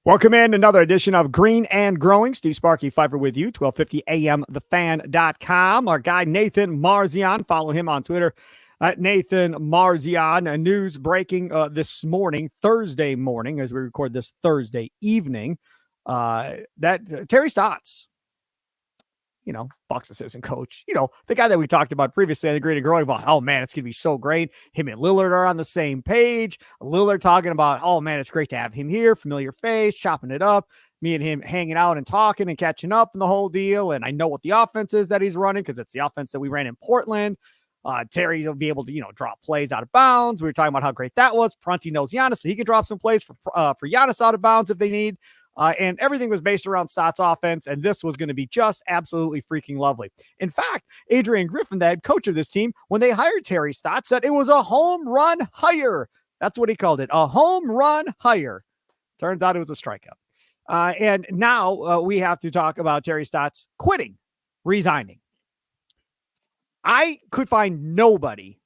Welcome in another edition of Green and Growing. Steve Sparky Fifer with you, 1250 AM thefan.com. Our guy Nathan Marzion, follow him on Twitter at Nathan Marzion. News breaking this morning, Thursday morning, as we record this Thursday evening, that Terry Stotts, Bucs assistant coach, the guy that we talked about previously on the Green and Growing about, oh man, it's going to be so great. Him and Lillard are on the same page. Lillard talking about, oh man, it's great to have him here, familiar face, chopping it up, me and him hanging out and talking and catching up and the whole deal. And I know what the offense is that he's running because it's the offense that we ran in Portland. Terry will be able to, drop plays out of bounds. We were talking about how great that was. Prunty knows Giannis, so he can drop some plays for Giannis out of bounds if they need. And everything was based around Stotts' offense, and this was going to be just absolutely freaking lovely. In fact, Adrian Griffin, the head coach of this team, when they hired Terry Stotts, said it was a home run hire. That's what he called it, a home run hire. Turns out it was a strikeout. And now we have to talk about Terry Stotts quitting, resigning. I could find nobody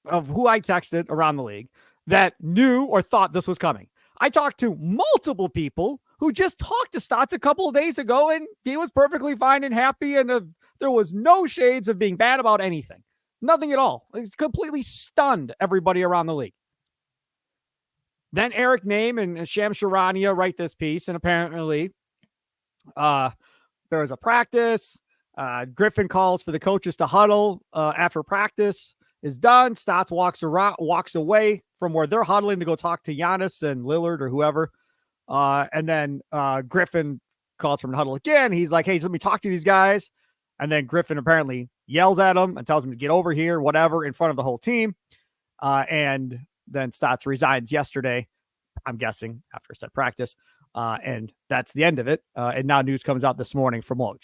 of who I texted around the league that knew or thought this was coming. I talked to multiple people who just talked to Stotts a couple of days ago, and he was perfectly fine and happy, and there was no shades of being bad about anything. Nothing at all. It's completely stunned everybody around the league. Then Eric Name and Sham Charania write this piece, and apparently there was a practice. Griffin calls for the coaches to huddle after practice is done. Stotts walks away from where they're huddling to go talk to Giannis and Lillard or whoever. And then Griffin calls from the huddle again. He's like, hey, let me talk to these guys. And then Griffin apparently yells at him and tells him to get over here, whatever, in front of the whole team. And then Stotts resigns yesterday, I'm guessing, after said practice. And that's the end of it. And now news comes out this morning from Woj.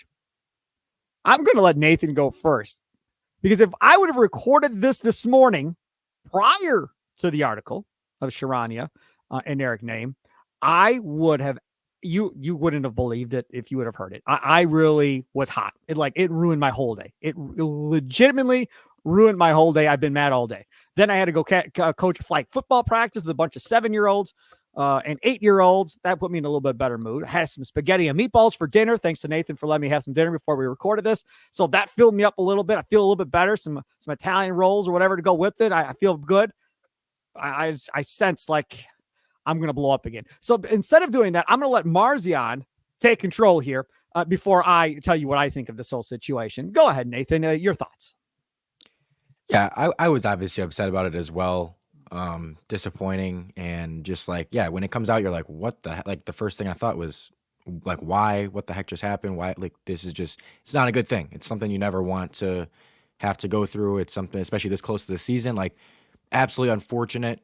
I'm going to let Nathan go first, because if I would have recorded this morning prior to the article of Charania and Eric Name, I would have, you wouldn't have believed it if you would have heard it. I really was hot. It ruined my whole day. It legitimately ruined my whole day. I've been mad all day. Then I had to go coach a flag football practice with a bunch of 7-year-olds and 8-year-olds. That put me in a little bit better mood. I had some spaghetti and meatballs for dinner. Thanks to Nathan for letting me have some dinner before we recorded this. So that filled me up a little bit. I feel a little bit better. Some Italian rolls or whatever to go with it. I feel good. I sense like I'm going to blow up again. So instead of doing that, I'm going to let Marzion take control here before I tell you what I think of this whole situation. Go ahead, Nathan. Your thoughts. Yeah, I was obviously upset about it as well. Disappointing, and just when it comes out, you're like, what the heck? The first thing I thought was why? What the heck just happened? Why? This is just, it's not a good thing. It's something you never want to have to go through. It's something, especially this close to the season, absolutely unfortunate.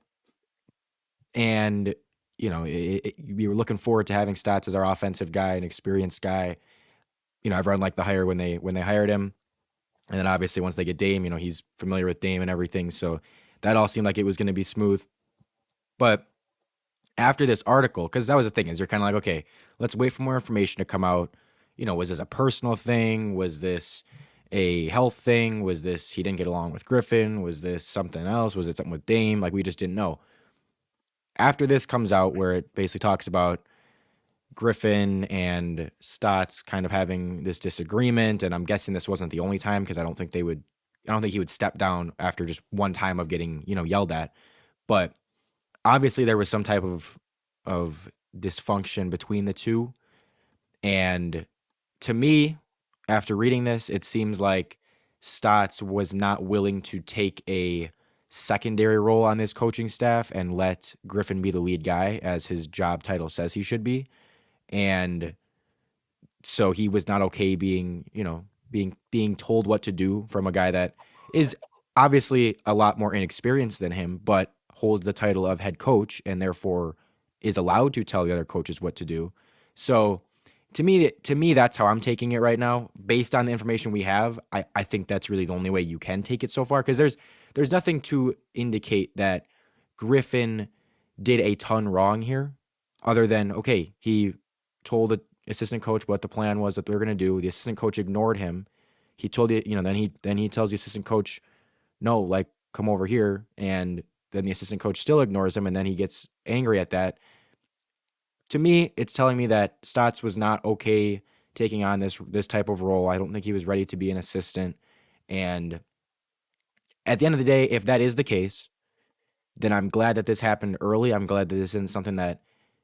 And we were looking forward to having Stotts as our offensive guy, an experienced guy. Everyone liked the hire when they hired him, and then obviously once they get Dame, he's familiar with Dame and everything, so that all seemed like it was going to be smooth. But after this article, because that was the thing, is you're kind of like, okay, let's wait for more information to come out. Was this a personal thing? Was this a health thing? Was this he didn't get along with Griffin? Was this something else? Was it something with Dame? We just didn't know. After this comes out, where it basically talks about Griffin and Stotts kind of having this disagreement, and I'm guessing this wasn't the only time, because I don't think he would step down after just one time of getting, yelled at. But obviously there was some type of dysfunction between the two. And to me, after reading this, it seems like Stotts was not willing to take a secondary role on this coaching staff and let Griffin be the lead guy, as his job title says he should be. And so he was not okay being told what to do from a guy that is obviously a lot more inexperienced than him, but holds the title of head coach and therefore is allowed to tell the other coaches what to do. So to me, that's how I'm taking it right now. Based on the information we have, I think that's really the only way you can take it so far, because there's nothing to indicate that Griffin did a ton wrong here, other than, okay, he told the assistant coach what the plan was that they were going to do. The assistant coach ignored him. He told you, then he tells the assistant coach, no, come over here. And then the assistant coach still ignores him. And then he gets angry at that. to me, it's telling me that Stotts was not okay taking on this type of role. I don't think he was ready to be an assistant. And at the end of the day, if that is the case, then I'm glad that this happened early. I'm glad that this isn't something that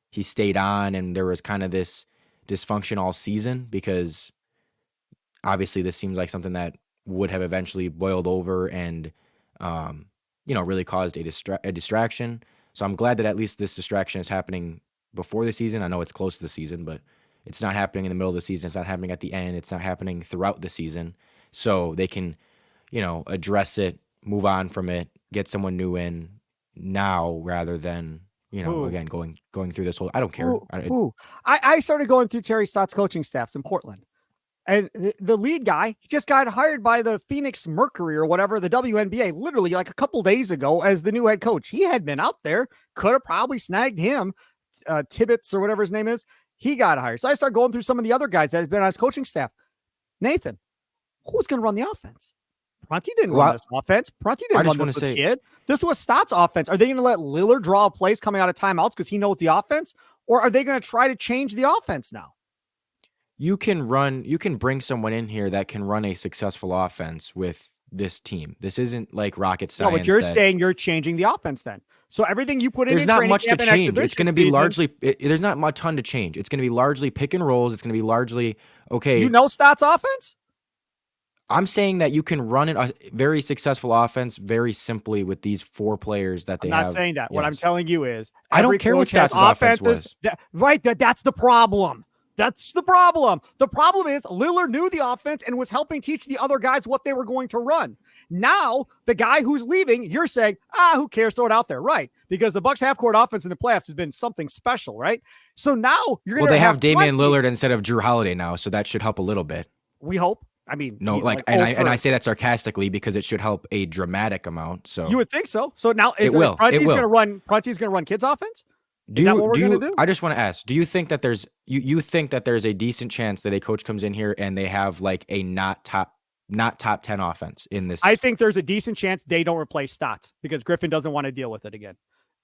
he stayed on and there was kind of this dysfunction all season, because obviously this seems like something that would have eventually boiled over and um, really caused a distraction. So I'm glad that at least this distraction is happening before the season. I know it's close to the season, but it's not happening in the middle of the season. It's not happening at the end. It's not happening throughout the season. So they can, address it, move on from it, get someone new in now rather than, Who? again, going through this whole, I don't care. Who? I started going through Terry Stotts coaching staffs in Portland. And the lead guy, he just got hired by the Phoenix Mercury or whatever, the WNBA, literally like a couple days ago as the new head coach. He had been out there, could have probably snagged him, Tibbetts or whatever his name is. He got hired. So I started going through some of the other guys that had been on his coaching staff. Nathan, who's going to run the offense? Prunty didn't run this offense. Prunty didn't run this with kid. This was Stotts' offense. Are they going to let Lillard draw plays coming out of timeouts because he knows the offense? Or are they going to try to change the offense now? You can bring someone in here that can run a successful offense with this team. This isn't like rocket science. No, but you're saying you're changing the offense then. So everything you put in, there's not much to change. It's going to be largely, there's not a ton to change. It's going to be largely pick and rolls. It's going to be largely, okay. Stotts' offense? I'm saying that you can run a very successful offense very simply with these 4 players that they have. I'm not saying that. Yes. What I'm telling you is, I don't care what Stotts' offense was. That's the problem. That's the problem. The problem is Lillard knew the offense and was helping teach the other guys what they were going to run. Now, the guy who's leaving, you're saying, who cares? Throw it out there. Right. Because the Bucks half-court offense in the playoffs has been something special, right? So now you're going to they have Damian Lillard instead of Jrue Holiday now, so that should help a little bit. We hope. I mean, no, I say that sarcastically because it should help a dramatic amount. So you would think so. So now Prunty's going to run kids offense? Is that what we're going to do? I just want to ask, do you think that there's you think that there's a decent chance that a coach comes in here and they have like a not top 10 offense in this? I think there's a decent chance they don't replace Stotts because Griffin doesn't want to deal with it again.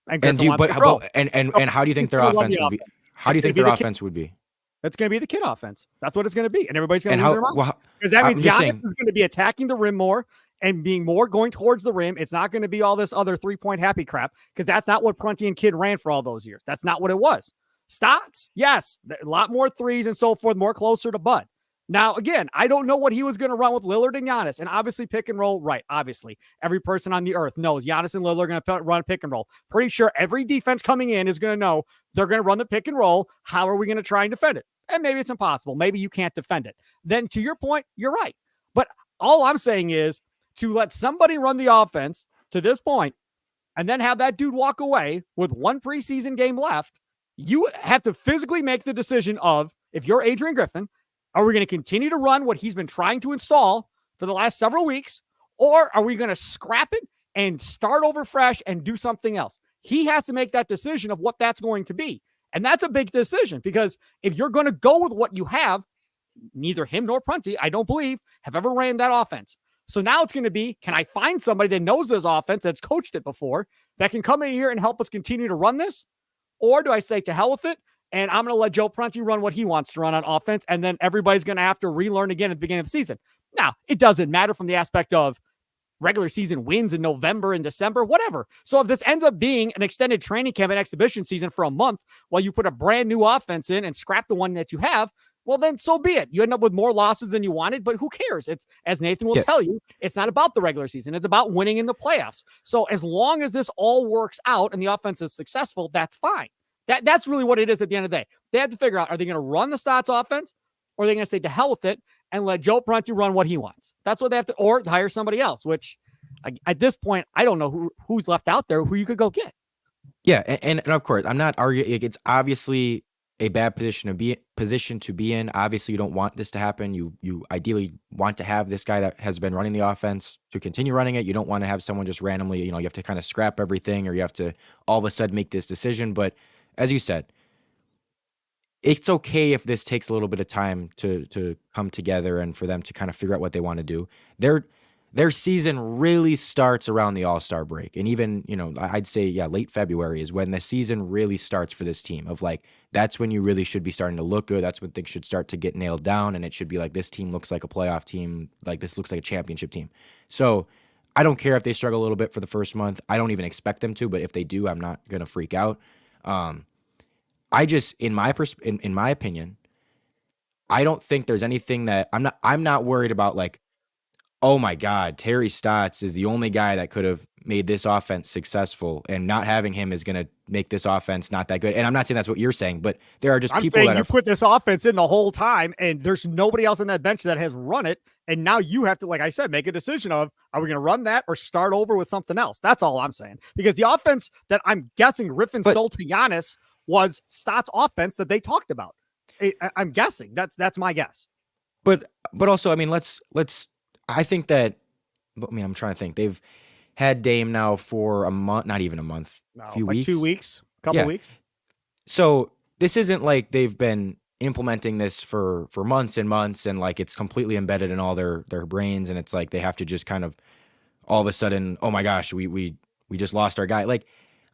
And how do you think their offense would be? How do you think their offense would be? That's going to be the kid offense. That's what it's going to be. And everybody's going to lose their mind. Because that means Giannis is going to be attacking the rim more and being more going towards the rim. It's not going to be all this other 3-point happy crap because that's not what Prunty and Kidd ran for all those years. That's not what it was. Stotts, yes, a lot more threes and so forth, more closer to Bud. Now, again, I don't know what he was going to run with Lillard and Giannis, and obviously pick and roll, right, obviously. Every person on the earth knows Giannis and Lillard are going to run pick and roll. Pretty sure every defense coming in is going to know they're going to run the pick and roll. How are we going to try and defend it? And maybe it's impossible. Maybe you can't defend it. Then to your point, you're right. But all I'm saying is to let somebody run the offense to this point and then have that dude walk away with one preseason game left, you have to physically make the decision of, if you're Adrian Griffin, are we going to continue to run what he's been trying to install for the last several weeks, or are we going to scrap it and start over fresh and do something else? He has to make that decision of what that's going to be. And that's a big decision because if you're going to go with what you have, neither him nor Prunty, I don't believe, have ever ran that offense. So now it's going to be, can I find somebody that knows this offense, that's coached it before, that can come in here and help us continue to run this? Or do I say to hell with it, and I'm going to let Joe Prunty run what he wants to run on offense, and then everybody's going to have to relearn again at the beginning of the season? Now, it doesn't matter from the aspect of regular season wins in November and December, whatever. So if this ends up being an extended training camp and exhibition season for a month while you put a brand new offense in and scrap the one that you have, well, then so be it. You end up with more losses than you wanted, but who cares? It's, as Nathan will tell you, it's not about the regular season. It's about winning in the playoffs. So as long as this all works out and the offense is successful, that's fine. That's really what it is at the end of the day. They have to figure out, are they going to run the Stotts offense, or are they going to say to hell with it and let Joe Prunty run what he wants? That's what they have to, or hire somebody else, which at this point, I don't know who's left out there who you could go get. Yeah, and of course, I'm not arguing. It's obviously a bad position to be in. Obviously, you don't want this to happen. You ideally want to have this guy that has been running the offense to continue running it. You don't want to have someone just randomly, you have to kind of scrap everything, or you have to all of a sudden make this decision. But as you said, it's okay if this takes a little bit of time to come together and for them to kind of figure out what they want to do. their season really starts around the All-Star break. And even, I'd say, late February is when the season really starts for this team of like, that's when you really should be starting to look good. That's when things should start to get nailed down. And it should be like, this team looks like a playoff team. Like this looks like a championship team. So I don't care if they struggle a little bit for the first month. I don't even expect them to, but if they do, I'm not going to freak out. I just, in my opinion, I don't think there's anything that I'm not worried about like, oh my God, Terry Stotts is the only guy that could have made this offense successful, and not having him is going to make this offense not that good. And I'm not saying that's what you're saying, but there are just people that you put this offense in the whole time, and there's nobody else on that bench that has run it. And now you have to, like I said, make a decision of, are we going to run that or start over with something else? That's all I'm saying. Because the offense that I'm guessing Griffin sold to Giannis was Stotts' offense that they talked about. I'm guessing. That's my guess. But also, I mean, let's. I think that. I mean, I'm trying to think. They've had Dame now for a month, not even a month, a few weeks, 2 weeks, couple weeks. So this isn't like they've been implementing this for months and months, and like it's completely embedded in all their brains, and it's like they have to just kind of all of a sudden, oh my gosh, we just lost our guy. Like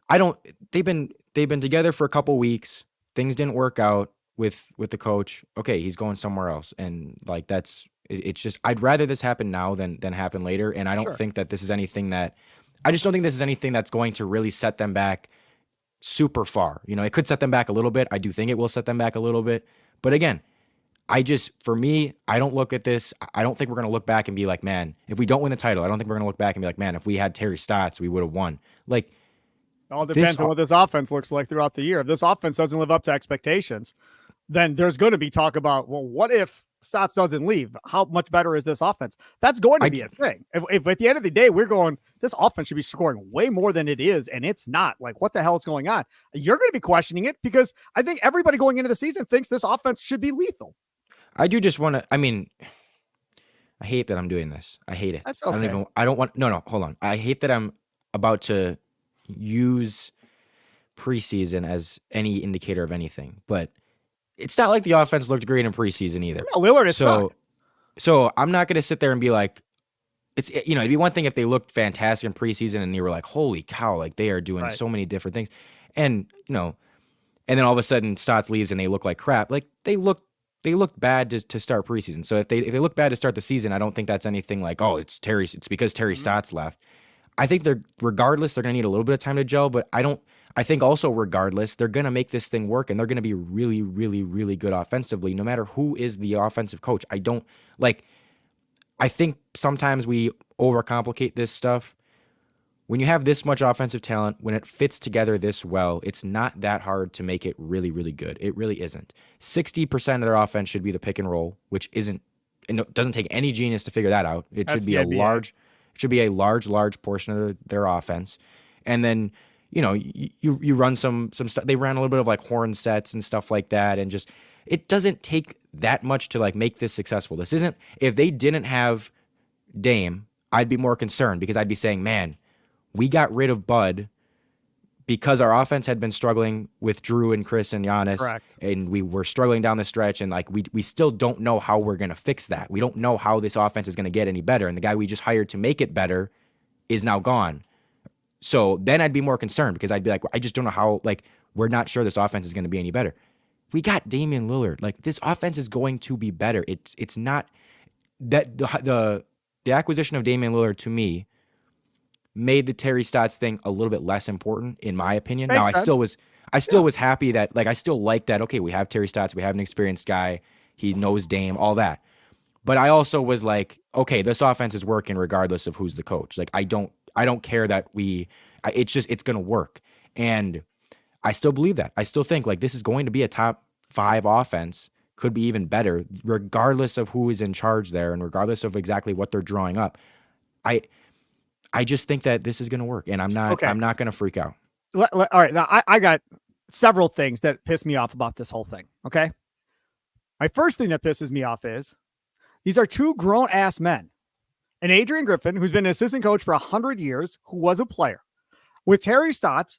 they've been together for a couple weeks. Things didn't work out with the coach. Okay, he's going somewhere else, and like it's just, I'd rather this happen now than happen later. And I don't think that this is anything that, I just don't think this is anything that's going to really set them back super far. It could set them back a little bit. I do think it will set them back a little bit. But again, for me, I don't look at this. I don't think we're going to look back and be like, man, if we don't win the title, I don't think we're going to look back and be like, man, if we had Terry Stotts, we would have won. Like, it all depends on what this offense looks like throughout the year. If this offense doesn't live up to expectations, then there's going to be talk about, well, what if Stotts doesn't leave? How much better is this offense? That's going to be a thing. If at the end of the day, we're going, this offense should be scoring way more than it is, and it's not. Like, what the hell is going on? You're going to be questioning it because I think everybody going into the season thinks this offense should be lethal. I do just want to, I mean, I hate that I'm doing this. I hate it. That's okay. No, hold on. I hate that I'm about to use preseason as any indicator of anything, but it's not like the offense looked great in preseason either. No, Lillard is so I'm not going to sit there and be like, it'd be one thing if they looked fantastic in preseason and you were like, holy cow, like they are doing so many different things. And, and then all of a sudden Stotts leaves and they look like crap. Like they look bad to start preseason. So if they look bad to start the season, I don't think that's anything like, oh, it's because Terry Stotts left. I think regardless, they're going to need a little bit of time to gel, but I think also regardless, they're going to make this thing work and they're going to be really, really, really good offensively, no matter who is the offensive coach. I think sometimes we overcomplicate this stuff. When you have this much offensive talent, when it fits together this well, it's not that hard to make it really, really good. It really isn't. 60% of their offense should be the pick and roll, which doesn't take any genius to figure that out. It should be a large portion of their offense. And then, you run some stuff. They ran a little bit of like horn sets and stuff like that. And just, it doesn't take that much to like make this successful. This isn't, if they didn't have Dame, I'd be more concerned because I'd be saying, man, we got rid of Bud because our offense had been struggling with Drew and Chris and Giannis. Correct. And we were struggling down the stretch. And like, we still don't know how we're going to fix that. We don't know how this offense is going to get any better. And the guy we just hired to make it better is now gone. So then I'd be more concerned because I'd be like, I just don't know how, like, we're not sure this offense is going to be any better. We got Damian Lillard. Like, this offense is going to be better. It's not that the acquisition of Damian Lillard to me made the Terry Stotts thing a little bit less important, in my opinion. Now, I still was happy that, like, I still like that, okay, we have Terry Stotts, we have an experienced guy, he knows Dame, all that. But I also was like, okay, this offense is working regardless of who's the coach. Like, I don't care that it's going to work. And I still believe that. I still think like this is going to be a top 5 offense, could be even better, regardless of who is in charge there and regardless of exactly what they're drawing up. I just think that this is going to work, and I'm not going to freak out. All right. Now I got several things that piss me off about this whole thing. Okay. My first thing that pisses me off is these are 2 grown ass men. And Adrian Griffin, who's been an assistant coach for 100 years, who was a player, with Terry Stotts,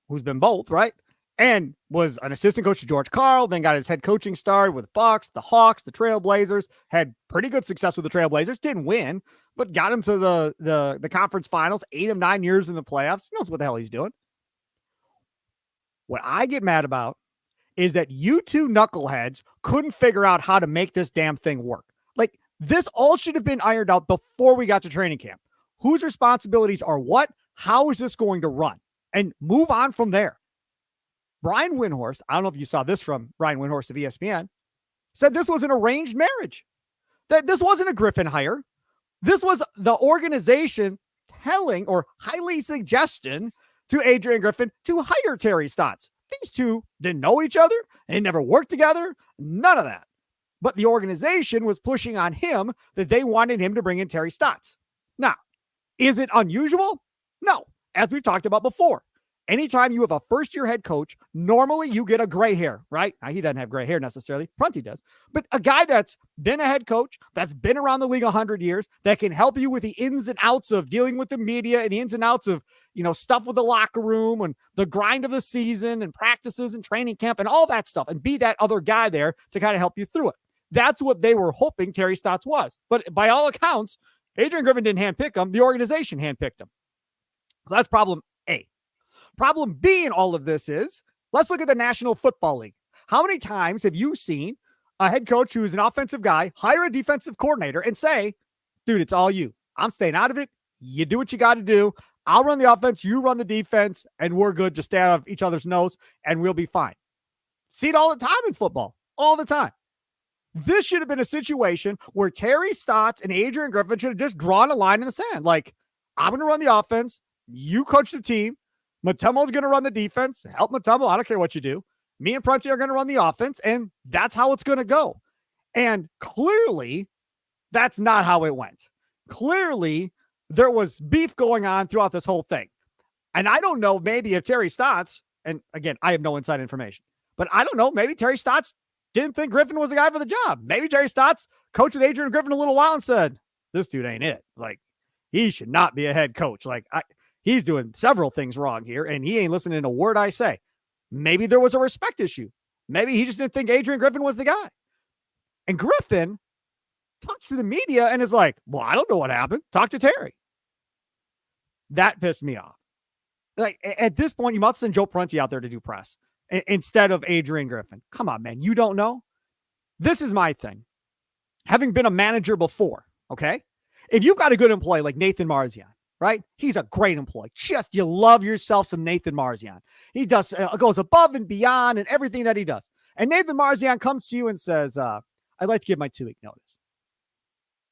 who's been both, right? And was an assistant coach to George Karl, then got his head coaching start with Bucks, the Hawks, the Trailblazers, had pretty good success with the Trailblazers, didn't win, but got him to the conference finals, 8 of 9 years in the playoffs. He knows what the hell he's doing. What I get mad about is that you two knuckleheads couldn't figure out how to make this damn thing work. Like, this all should have been ironed out before we got to training camp. Whose responsibilities are what? How is this going to run? And move on from there. Brian Windhorst, I don't know if you saw this from Brian Windhorst of ESPN, said this was an arranged marriage, that this wasn't a Griffin hire. This was the organization telling or highly suggesting to Adrian Griffin to hire Terry Stotts. These two didn't know each other. They never worked together. None of that. But the organization was pushing on him that they wanted him to bring in Terry Stotts. Now, is it unusual? No. As we've talked about before, anytime you have a first-year head coach, normally you get a gray hair, right? Now, he doesn't have gray hair necessarily. Prunty does. But a guy that's been a head coach, that's been around the league 100 years, that can help you with the ins and outs of dealing with the media and the ins and outs of, stuff with the locker room and the grind of the season and practices and training camp and all that stuff, and be that other guy there to kind of help you through it. That's what they were hoping Terry Stotts was. But by all accounts, Adrian Griffin didn't handpick him. The organization handpicked him. So that's problem A. Problem B in all of this is, let's look at the National Football League. How many times have you seen a head coach who's an offensive guy hire a defensive coordinator and say, dude, it's all you. I'm staying out of it. You do what you got to do. I'll run the offense. You run the defense, and we're good. Just stay out of each other's nose, and we'll be fine. See it all the time in football. All the time. This should have been a situation where Terry Stotts and Adrian Griffin should have just drawn a line in the sand. Like, I'm going to run the offense. You coach the team. Matemo's going to run the defense. Help Matemo. I don't care what you do. Me and Prunty are going to run the offense, and that's how it's going to go. And clearly, that's not how it went. Clearly, there was beef going on throughout this whole thing. And I don't know, maybe if Terry Stotts, and again, I have no inside information, but I don't know, maybe Terry Stotts didn't think Griffin was the guy for the job. Maybe Terry Stotts coached with Adrian Griffin a little while and said, this dude ain't it. Like, he should not be a head coach. Like, he's doing several things wrong here, and he ain't listening to a word I say. Maybe there was a respect issue. Maybe he just didn't think Adrian Griffin was the guy. And Griffin talks to the media and is like, well, I don't know what happened. Talk to Terry. That pissed me off. Like, at this point, you must send Joe Prunty out there to do press instead of Adrian Griffin. Come on, man. You don't know? This is my thing. Having been a manager before, okay? If you've got a good employee like Nathan Marzion, right? He's a great employee. Just, you love yourself some Nathan Marzion. He does goes above and beyond and everything that he does. And Nathan Marzion comes to you and says, I'd like to give my 2-week notice.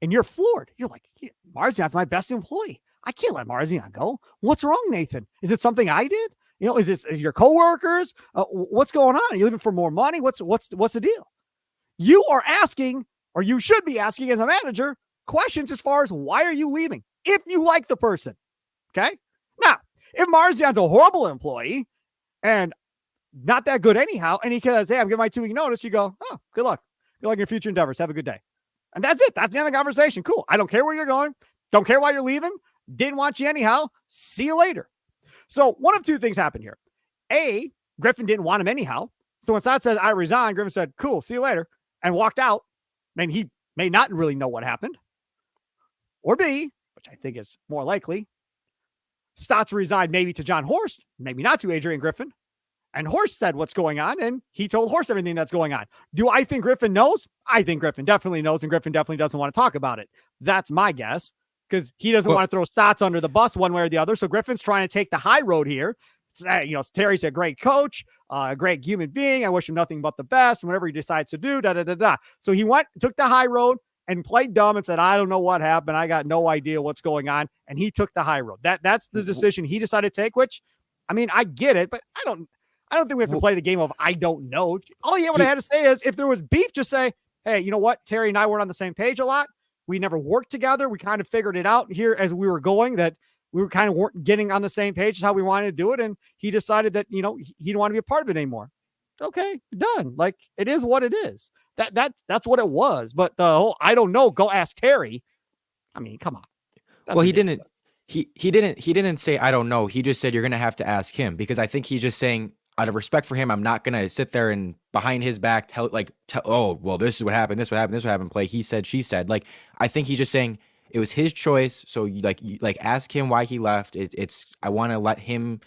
And you're floored. You're like, Marzion's my best employee. I can't let Marzion go. What's wrong, Nathan? Is it something I did? Is your coworkers? What's going on? Are you looking for more money? What's the deal? You are asking, or you should be asking as a manager, questions as far as why are you leaving? If you like the person. Okay? Now, if Marzion's a horrible employee and not that good anyhow, and he says, hey, I'm giving my 2-week notice, you go, oh, good luck. Good luck in your future endeavors. Have a good day. And that's it. That's the end of the conversation. Cool. I don't care where you're going. Don't care why you're leaving. Didn't want you anyhow. See you later. So one of two things happened here. A, Griffin didn't want him anyhow. So when Stotts said, I resign, Griffin said, cool, see you later, and walked out. And he may not really know what happened. Or B, which I think is more likely, Stotts resigned maybe to John Horst, maybe not to Adrian Griffin. And Horst said what's going on, and he told Horst everything that's going on. Do I think Griffin knows? I think Griffin definitely knows, and Griffin definitely doesn't want to talk about it. That's my guess, because he doesn't want to throw Stotts under the bus one way or the other. So Griffin's trying to take the high road here. Terry's a great coach, a great human being. I wish him nothing but the best, and whatever he decides to do, So he took the high road and played dumb and said, I don't know what happened. I got no idea what's going on. And he took the high road. That's the decision he decided to take, which, I mean, I get it, but I don't think we have to play the game of I don't know. All I had to say is if there was beef, just say, hey, you know what? Terry and I weren't on the same page a lot. We never worked together. We kind of figured it out here as we were going that we were kind of weren't getting on the same page as how we wanted to do it. And he decided that, he didn't want to be a part of it anymore. Okay, done. Like, it is what it is. That's what it was. But the whole, I don't know, go ask Terry. I mean, come on. Well, ridiculous. He didn't say, I don't know. He just said, you're going to have to ask him, because I think he's just saying, out of respect for him, I'm not going to sit there and behind his back oh, well, this is what happened. This would happen. This would happen. Play. He said, she said. Like, I think he's just saying, it was his choice. So you ask him why he left. I want to let him,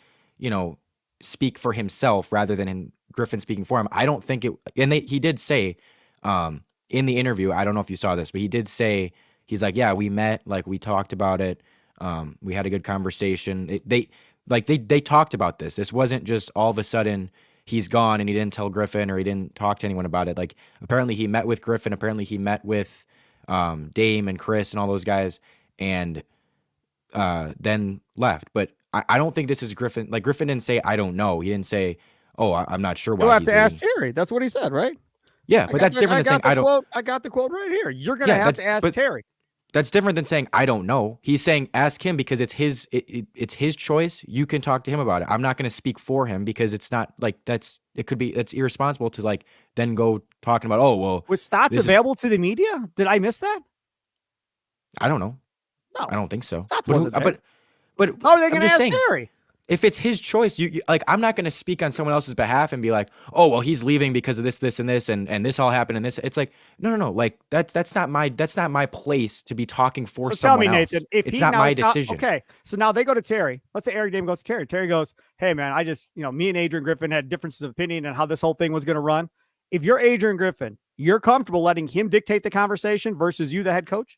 speak for himself rather than Griffin speaking for him. I don't think it, and he did say, in the interview, I don't know if you saw this, but he did say, he's like, yeah, we met, like we talked about it. We had a good conversation. They talked about this. This wasn't just all of a sudden he's gone and he didn't tell Griffin or he didn't talk to anyone about it. Like apparently he met with Griffin. Apparently he met with Dame and Chris and all those guys and then left. But I don't think this is Griffin. Like Griffin didn't say, I don't know. He didn't say, oh, I'm not sure why You'll have he's to ask leaving. Terry. That's what he said, right? Yeah, but that's different than saying I don't. I got the quote right here. You're going to have to ask Terry. That's different than saying I don't know. He's saying ask him because it's his choice. You can talk to him about it. I'm not going to speak for him because it's not like that's irresponsible to like then go talking about, oh well, was Stotts available to the media? Did I miss that? I don't know. No, I don't think so. But how are they going to ask Terry? If it's his choice, you like I'm not going to speak on someone else's behalf and be like, oh well, he's leaving because of this, and this, and this all happened, and this. It's like no. Like that's not my place to be talking for someone else. Nathan, it's not my decision. Okay, so now they go to Terry. Let's say Eric Dame goes to Terry. Terry goes, hey man, I just me and Adrian Griffin had differences of opinion on how this whole thing was going to run. If you're Adrian Griffin, you're comfortable letting him dictate the conversation versus you, the head coach.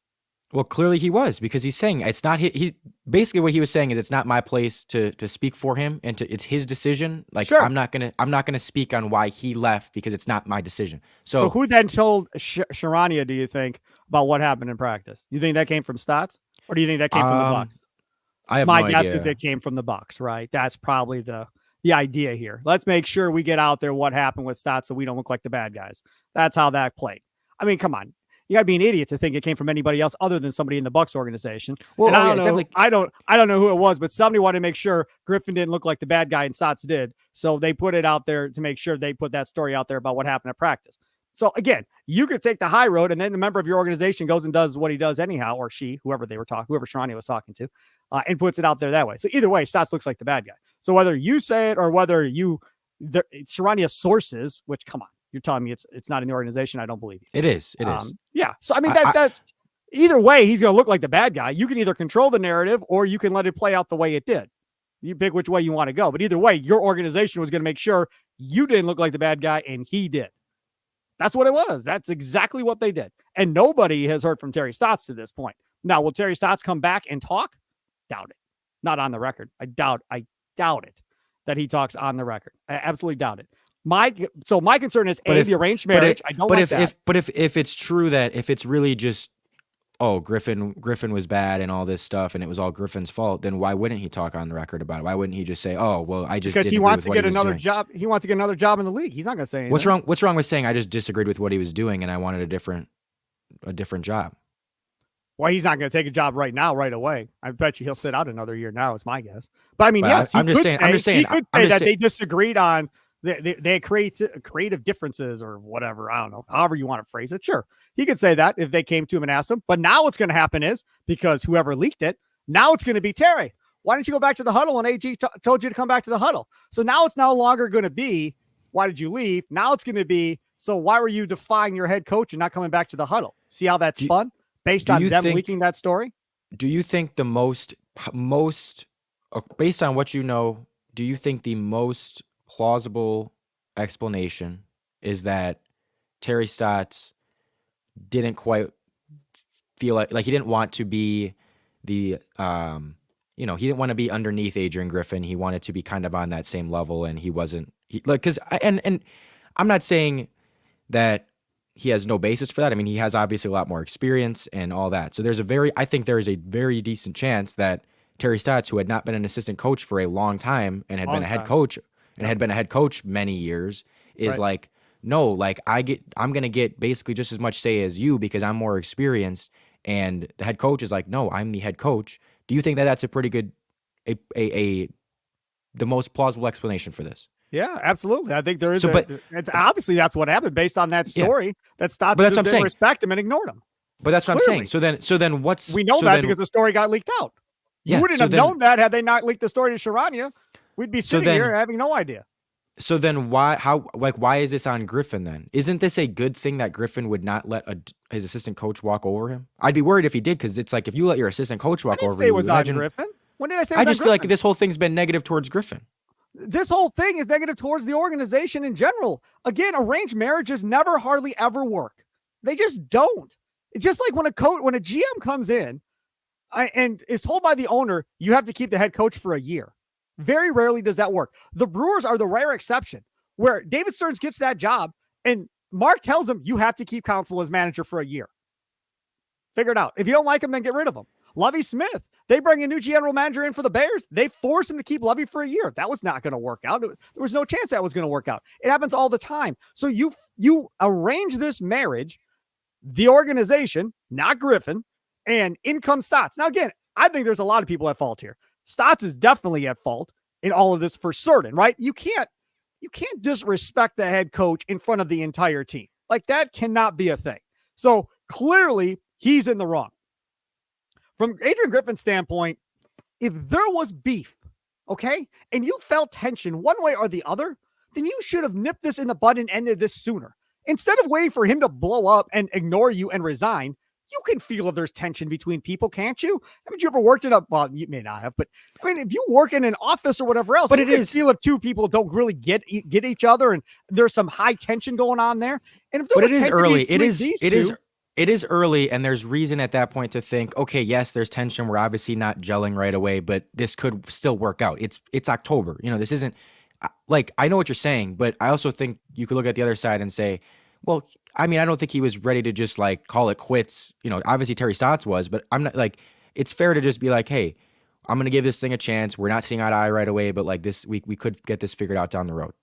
Well, clearly he was because he's saying it's not he basically what he was saying is it's not my place to speak for him and it's his decision. Like sure. I'm not gonna speak on why he left because it's not my decision. So who then told Sharania, do you think, about what happened in practice? You think that came from Stotts or do you think that came from the Bucks? I have my guess is it came from the Bucks, right? That's probably the idea here. Let's make sure we get out there what happened with Stotts so we don't look like the bad guys. That's how that played. I mean, come on. You gotta be an idiot to think it came from anybody else other than somebody in the Bucks organization. Well, I don't know who it was, but somebody wanted to make sure Griffin didn't look like the bad guy and Stotts did. So they put it out there to make sure they put that story out there about what happened at practice. So again, you could take the high road and then a member of your organization goes and does what he does anyhow, or she, whoever Sharania was talking to, and puts it out there that way. So either way, Stotts looks like the bad guy. So whether you say it or whether Sharania's sources, which come on. You're telling me it's not in the organization. I don't believe you. It is. It is. Yeah. So, I mean, that's either way, he's going to look like the bad guy. You can either control the narrative or you can let it play out the way it did. You pick which way you want to go. But either way, your organization was going to make sure you didn't look like the bad guy and he did. That's what it was. That's exactly what they did. And nobody has heard from Terry Stotts to this point. Now, will Terry Stotts come back and talk? Doubt it. Not on the record. I doubt it that he talks on the record. I absolutely doubt it. My concern is the arranged marriage. I don't want that. But if it's true that if it's really just Griffin was bad and all this stuff and it was all Griffin's fault, then why wouldn't he talk on the record about it? Why wouldn't he just say, oh well, I just because he wants to get another job. He wants to get another job in the league. He's not going to say anything. What's wrong with saying I just disagreed with what he was doing and I wanted a different job? Well, he's not going to take a job right now, right away. I bet you he'll sit out another year now. Is my guess. But I mean, yes, I'm just saying. He could say that they disagreed on. They create creative differences or whatever. I don't know. However you want to phrase it. Sure. He could say that if they came to him and asked him. But now what's going to happen is because whoever leaked it, now it's going to be Terry. Why didn't you go back to the huddle when AG told you to come back to the huddle? So now it's no longer going to be, why did you leave? Now it's going to be, so why were you defying your head coach and not coming back to the huddle? See how that's fun based on them leaking that story? Do you think the most, based on what you know, do you think the most plausible explanation is that Terry Stotts didn't quite feel like he didn't want to be the he didn't want to be underneath Adrian Griffin. He wanted to be kind of on that same level, and he wasn't. And I'm not saying that he has no basis for that. I mean, he has obviously a lot more experience and all that. So I think there is a very decent chance that Terry Stotts, who had not been an assistant coach for a long time and had been a head coach and had been a head coach many years, is like, no, like I'm going to get basically just as much say as you because I'm more experienced. And the head coach is like, no, I'm the head coach. Do you think that that's a pretty good, the most plausible explanation for this? Yeah, absolutely. I think there is. It's obviously that's what happened based on that story. That Stotts didn't respect him and ignored him. But that's what I'm saying. So then what's we know that because the story got leaked out. You wouldn't have known that had they not leaked the story to Sharania. We'd be sitting here having no idea. So then why is this on Griffin then? Isn't this a good thing that Griffin would not let his assistant coach walk over him? I'd be worried if he did, because it's like if you let your assistant coach I walk didn't over say it you, was on imagine. Griffin. When did I say it I was on just feel like Griffin? this whole thing's been negative towards Griffin. This whole thing is negative towards the organization in general. Again, arranged marriages never hardly ever work. They just don't. It's just like when a GM comes in and is told by the owner, you have to keep the head coach for a year. Very rarely does that work. The Brewers are the rare exception where David Stearns gets that job and Mark tells him you have to keep Counsell as manager for a year. Figure it out. If you don't like him, then get rid of him. Lovie Smith, they bring a new general manager in for the Bears. They force him to keep Lovie for a year. That was not going to work out. There was no chance that was going to work out. It happens all the time. So you arrange this marriage, the organization, not Griffin, and in comes Stotts. Now, again, I think there's a lot of people at fault here. Stotts is definitely at fault in all of this for certain, right? You can't disrespect the head coach in front of the entire team. Like, that cannot be a thing. So clearly he's in the wrong. From Adrian Griffin's standpoint, if there was beef, okay, and you felt tension one way or the other, then you should have nipped this in the bud and ended this sooner. Instead of waiting for him to blow up and ignore you and resign, you can feel if there's tension between people, can't you? Haven't you ever worked in well, you may not have, but I mean, if you work in an office or whatever else, but you can feel if two people don't really get each other and there's some high tension going on there. And if there but was it is early. It is early, and there's reason at that point to think, okay, yes, there's tension. We're obviously not gelling right away, but this could still work out. It's October. This isn't like, I know what you're saying, but I also think you could look at the other side and say, well, I mean, I don't think he was ready to just like call it quits. Obviously Terry Stotts was, but I'm not like, it's fair to just be like, hey, I'm going to give this thing a chance. We're not seeing eye to eye right away, but like this, we could get this figured out down the road.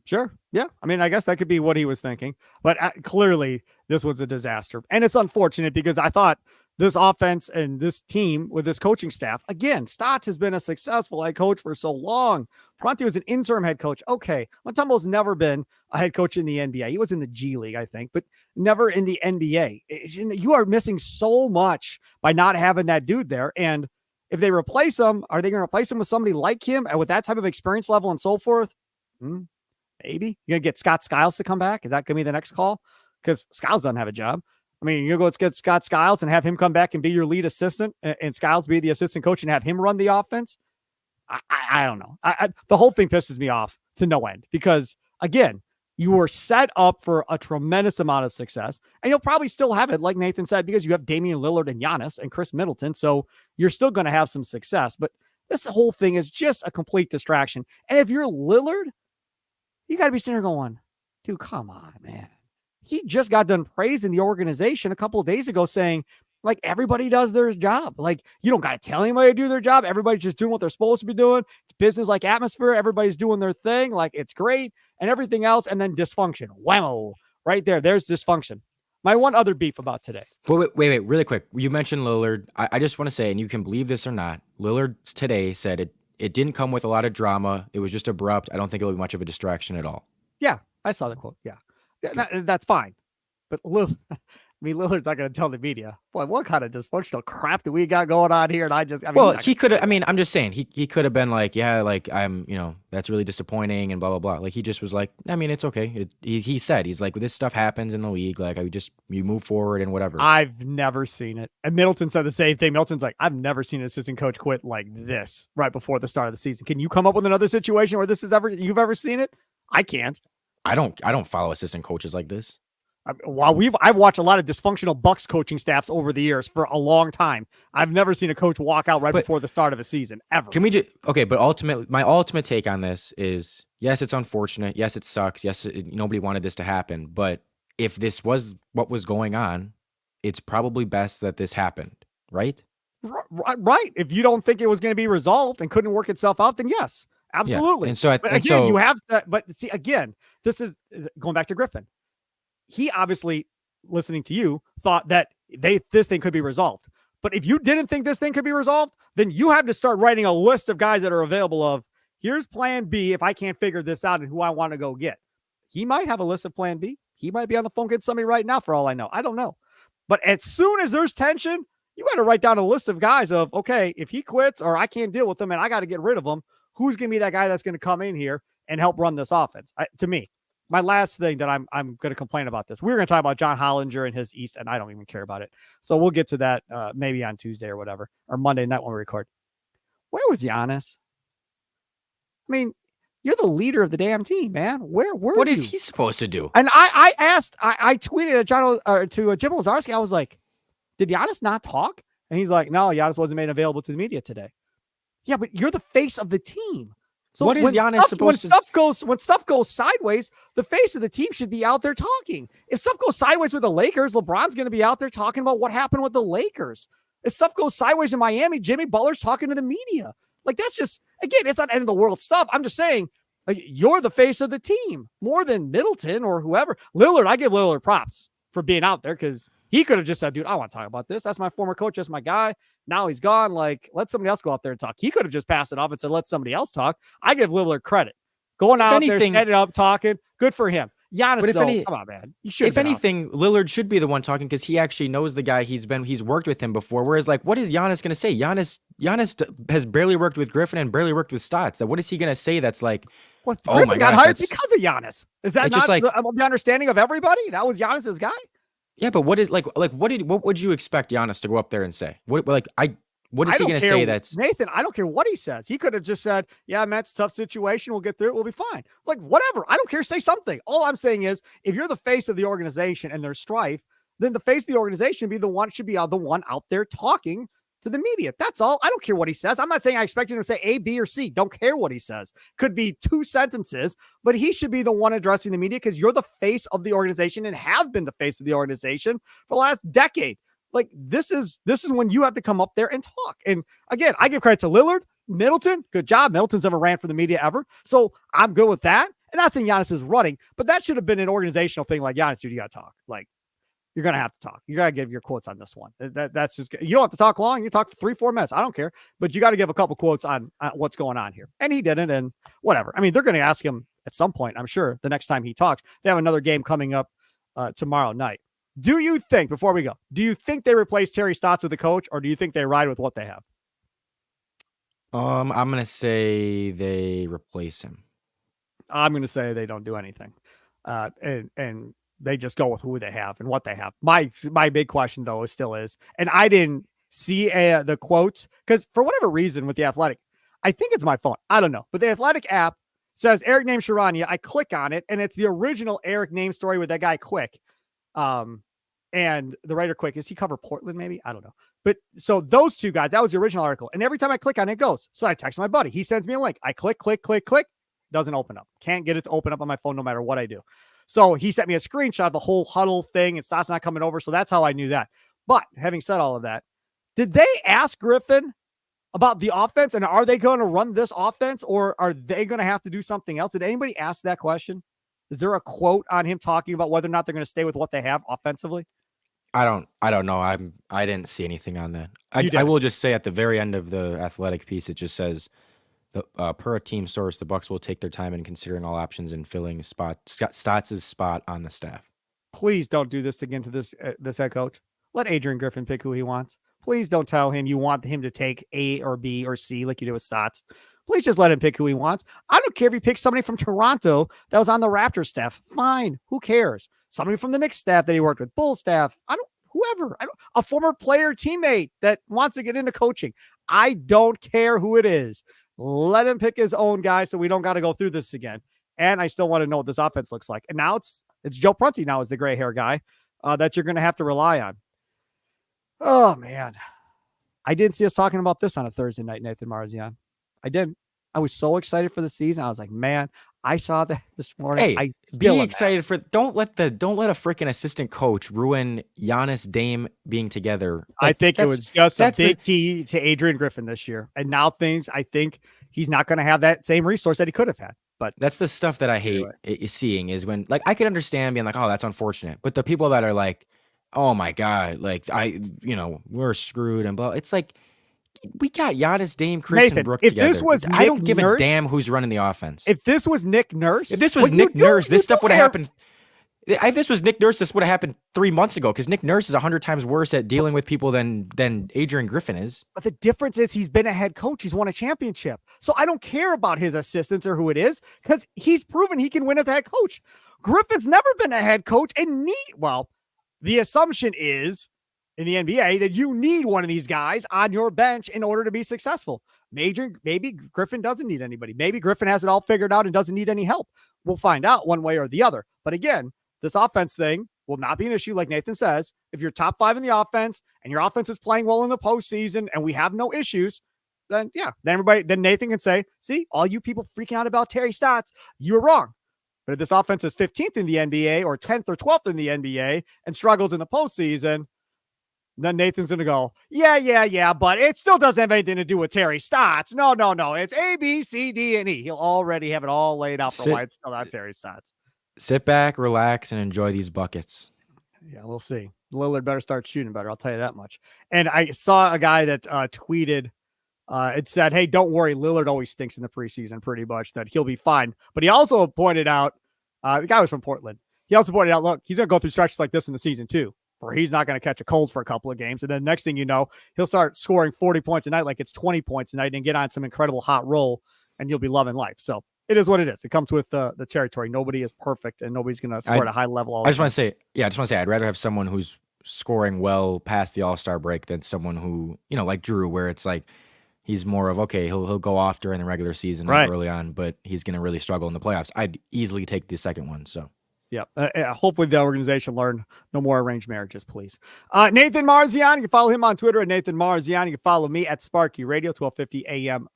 Sure. Yeah. I mean, I guess that could be what he was thinking, but clearly this was a disaster. And it's unfortunate because I thought this offense and this team with this coaching staff, again, Stotts has been a successful head coach for so long. Prunty was an interim head coach. Okay. Montembo's never been a head coach in the NBA. He was in the G League, I think, but never in the NBA. You are missing so much by not having that dude there. And if they replace him, are they going to replace him with somebody like him and with that type of experience level and so forth? Maybe you're going to get Scott Skiles to come back. Is that going to be the next call? Because Skiles doesn't have a job. I mean, you're going to go get Scott Skiles and have him come back and be your lead assistant and Skiles be the assistant coach and have him run the offense. I don't know. The whole thing pisses me off to no end because, again, you were set up for a tremendous amount of success and you'll probably still have it, like Nathan said, because you have Damian Lillard and Giannis and Chris Middleton. So you're still going to have some success, but this whole thing is just a complete distraction. And if you're Lillard, you got to be sitting there going, dude, come on, man. He just got done praising the organization a couple of days ago saying, like, everybody does their job. Like, you don't got to tell anybody to do their job. Everybody's just doing what they're supposed to be doing. It's business-like atmosphere. Everybody's doing their thing. Like, it's great and everything else. And then dysfunction. Whammo. Right there. There's dysfunction. My one other beef about today. Wait, really quick. You mentioned Lillard. I just want to say, and you can believe this or not, Lillard today said it didn't come with a lot of drama. It was just abrupt. I don't think it'll be much of a distraction at all. Yeah, I saw the quote. Yeah, that's fine. But Lillard's not going to tell the media, boy, what kind of dysfunctional crap do we got going on here? And he could have, I'm just saying, he could have been like, yeah, like that's really disappointing and blah, blah, blah. Like, he just was like, I mean, it's okay. He said, he's like, this stuff happens in the league. Like, you move forward and whatever. I've never seen it. And Middleton said the same thing. Middleton's like, I've never seen an assistant coach quit like this right before the start of the season. Can you come up with another situation where you've ever seen it? I can't. I don't follow assistant coaches like this. While I've watched a lot of dysfunctional Bucks coaching staffs over the years for a long time. I've never seen a coach walk out before the start of a season ever. Can we just but my ultimate take on this is, yes, it's unfortunate. Yes, it sucks. Yes, nobody wanted this to happen. But if this was what was going on, it's probably best that this happened, right? Right. If you don't think it was going to be resolved and couldn't work itself out, then yes, absolutely. Yeah. You have to. But see, again, this is going back to Griffin. He obviously, listening to you, thought that this thing could be resolved. But if you didn't think this thing could be resolved, then you have to start writing a list of guys that are available of, here's plan B if I can't figure this out and who I want to go get. He might have a list of plan B. He might be on the phone getting somebody right now for all I know. I don't know. But as soon as there's tension, you got to write down a list of guys of, okay, if he quits or I can't deal with him and I got to get rid of him, who's going to be that guy that's going to come in here and help run this offense. To me, my last thing that I'm going to complain about this. We were going to talk about John Hollinger and his East, and I don't even care about it. So we'll get to that maybe on Tuesday or whatever, or Monday night when we record. Where was Giannis? I mean, you're the leader of the damn team, man. Where were What you? is he supposed to do? And I asked, I tweeted at John to Jim Lazarski. I was like, did Giannis not talk? And he's like, no, Giannis wasn't made available to the media today. Yeah, but you're the face of the team. So what is Giannis supposed to? When stuff goes sideways, the face of the team should be out there talking. If stuff goes sideways with the Lakers, LeBron's going to be out there talking about what happened with the Lakers. If stuff goes sideways in Miami, Jimmy Butler's talking to the media. Like, that's just, again, it's not end of the world stuff. I'm just saying, like, you're the face of the team more than Middleton or whoever. Lillard, I give Lillard props for being out there because he could have just said, dude, I want to talk about this. That's my former coach. That's my guy. Now he's gone. Like, let somebody else go out there and talk. He could have just passed it off and said, let somebody else talk. I give Lillard credit. Going out there, standing up, talking. Good for him. Giannis, come on, man. If anything, Lillard should be the one talking because he actually knows the guy. He's worked with him before. Whereas, like, what is Giannis going to say? Giannis has barely worked with Griffin and barely worked with Stotts. What is he going to say that's like, well, oh my God, hired because of Giannis? Is that not just like, the understanding of everybody? That was Giannis's guy? Yeah, but what would you expect Giannis to go up there and say? What is he going to say? That's Nathan. I don't care what he says. He could have just said, yeah, man, it's a tough situation. We'll get through it. We'll be fine. Like, whatever. I don't care. Say something. All I'm saying is, if you're the face of the organization and there's strife, then the face of the organization should be the one out there talking to the media. That's all. I don't care what he says. I'm not saying I expect him to say A, B, or C. Don't care what he says. Could be 2 sentences, but he should be the one addressing the media because you're the face of the organization and have been the face of the organization for the last decade. Like, this is when you have to come up there and talk. And again, I give credit to Lillard, Middleton. Good job. Middleton's never ran for the media ever. So I'm good with that. And not saying Giannis is running, but that should have been an organizational thing. Like, Giannis, dude, you got to talk. Like, you're going to have to talk. You got to give your quotes on this one. That's just, you don't have to talk long. You talk for 3-4 minutes. I don't care, but you got to give a couple quotes on what's going on here. And he didn't. And whatever. I mean, they're going to ask him at some point, I'm sure, the next time he talks. They have another game coming up tomorrow night. Do you think, before we go, do you think they replace Terry Stotts with the coach, or do you think they ride with what they have? I'm going to say they replace him. I'm going to say they don't do anything. And they just go with who they have and what they have. My big question, though, still is, and I didn't see the quotes, because for whatever reason with The Athletic, I think it's my phone. I don't know. But the Athletic app says Eric named Sharania. I click on it, and it's the original Eric name story with that guy Quick. And the writer Quick, is he cover Portland maybe? I don't know. But so those two guys, that was the original article. And every time I click on it, it goes. So I text my buddy. He sends me a link. I click. Doesn't open up. Can't get it to open up on my phone no matter what I do. So he sent me a screenshot of the whole huddle thing. And Stott's not coming over. So that's how I knew that. But having said all of that, did they ask Griffin about the offense? And are they going to run this offense, or are they going to have to do something else? Did anybody ask that question? Is there a quote on him talking about whether or not they're going to stay with what they have offensively? I don't know. I didn't see anything on that. I will just say at the very end of the Athletic piece, it just says, per a team source, the Bucks will take their time in considering all options and filling Stotts' spot on the staff. Please don't do this again to this head coach. Let Adrian Griffin pick who he wants. Please don't tell him you want him to take A or B or C like you did with Stotts. Please just let him pick who he wants. I don't care if he picks somebody from Toronto that was on the Raptors staff. Fine. Who cares? Somebody from the Knicks staff that he worked with, Bulls staff. A former player teammate that wants to get into coaching. I don't care who it is. Let him pick his own guy so we don't got to go through this again. And I still want to know what this offense looks like. And now it's Joe Prunty now is the gray hair guy that you're going to have to rely on. Oh, man. I didn't see us talking about this on a Thursday night, Nathan Marzion. I didn't. I was so excited for the season. I was like, man, I saw that this morning. Hey, be excited for. Don't let a freaking assistant coach ruin Giannis Dame being together. Like, I think it was just a big key to Adrian Griffin this year. And now I think he's not going to have that same resource that he could have had. But that's the stuff that I hate seeing is when, like, I could understand being like, oh, that's unfortunate. But the people that are like, oh my God, like we're screwed and blah. It's like, we got Giannis, Dame, Chris, and Brooke together. This was I don't give a damn who's running the offense. If this was Nick Nurse, this stuff would have happened. If this was Nick Nurse, this would have happened 3 months ago because Nick Nurse is 100 times worse at dealing with people than Adrian Griffin is. But the difference is he's been a head coach. He's won a championship. So I don't care about his assistants or who it is because he's proven he can win as a head coach. Griffin's never been a head coach and the assumption is in the NBA that you need one of these guys on your bench in order to be successful. Maybe Griffin doesn't need anybody. Maybe Griffin has it all figured out and doesn't need any help. We'll find out one way or the other. But again, this offense thing will not be an issue, like Nathan says. If you're top 5 in the offense and your offense is playing well in the postseason and we have no issues, then then Nathan can say, see, all you people freaking out about Terry Stotts, you were wrong. But if this offense is 15th in the NBA or 10th or 12th in the NBA and struggles in the postseason, then Nathan's going to go, yeah, but it still doesn't have anything to do with Terry Stotts. No. It's A, B, C, D, and E. He'll already have it all laid out for why it's still not Terry Stotts. Sit back, relax, and enjoy these buckets. Yeah, we'll see. Lillard better start shooting better. I'll tell you that much. And I saw a guy that tweeted, it said, hey, don't worry. Lillard always stinks in the preseason pretty much, that he'll be fine. But he also pointed out, the guy was from Portland. He also pointed out, look, he's going to go through stretches like this in the season too, where he's not going to catch a cold for a couple of games. And then next thing you know, he'll start scoring 40 points a night like it's 20 points a night and get on some incredible hot roll, and you'll be loving life. So it is what it is. It comes with the territory. Nobody is perfect, and nobody's going to score at a high level. I just want to say, I'd rather have someone who's scoring well past the All-Star break than someone who, like Drew, where it's like he's more of, okay, he'll go off during the regular season early on, but he's going to really struggle in the playoffs. I'd easily take the second one. So. Yeah. Hopefully the organization learned no more arranged marriages, please. Nathan Marzion, you can follow him on Twitter at Nathan Marzion. You can follow me at Sparky Radio, 1250 AM,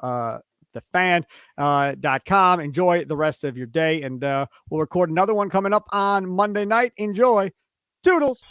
thefan.com. Enjoy the rest of your day, and we'll record another one coming up on Monday night. Enjoy. Toodles.